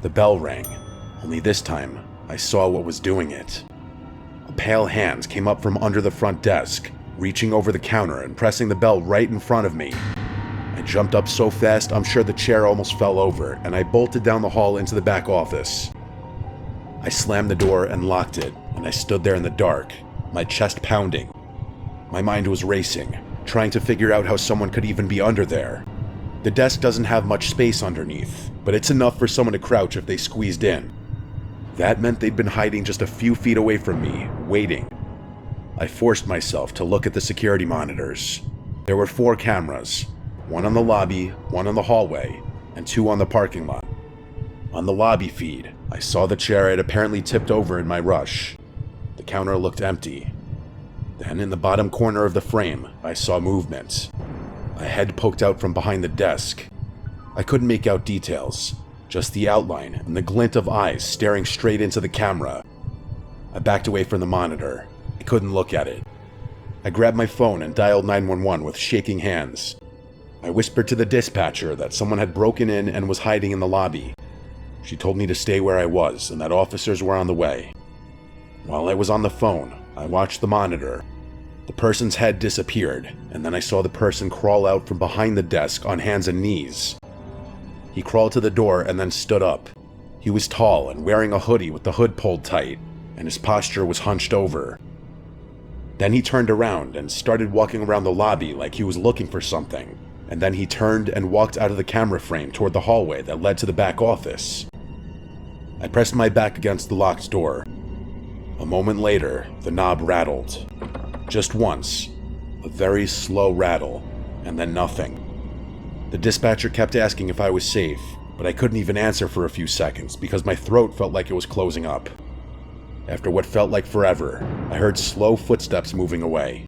The bell rang, only this time I saw what was doing it. A pale hand came up from under the front desk, reaching over the counter and pressing the bell right in front of me. I jumped up so fast I'm sure the chair almost fell over, and I bolted down the hall into the back office. I slammed the door and locked it, and I stood there in the dark, my chest pounding. My mind was racing, trying to figure out how someone could even be under there. The desk doesn't have much space underneath, but it's enough for someone to crouch if they squeezed in. That meant they'd been hiding just a few feet away from me, waiting. I forced myself to look at the security monitors. There were 4 cameras, one on the lobby, one on the hallway, and 2 on the parking lot. On the lobby feed, I saw the chair I had apparently tipped over in my rush. The counter looked empty. Then in the bottom corner of the frame, I saw movement. A head poked out from behind the desk. I couldn't make out details, just the outline and the glint of eyes staring straight into the camera. I backed away from the monitor. I couldn't look at it. I grabbed my phone and dialed 911 with shaking hands. I whispered to the dispatcher that someone had broken in and was hiding in the lobby. She told me to stay where I was and that officers were on the way. While I was on the phone, I watched the monitor. The person's head disappeared, and then I saw the person crawl out from behind the desk on hands and knees. He crawled to the door and then stood up. He was tall and wearing a hoodie with the hood pulled tight, and his posture was hunched over. Then he turned around and started walking around the lobby like he was looking for something, and then he turned and walked out of the camera frame toward the hallway that led to the back office. I pressed my back against the locked door. A moment later, the knob rattled. Just once, a very slow rattle, and then nothing. The dispatcher kept asking if I was safe, but I couldn't even answer for a few seconds because my throat felt like it was closing up. After what felt like forever, I heard slow footsteps moving away.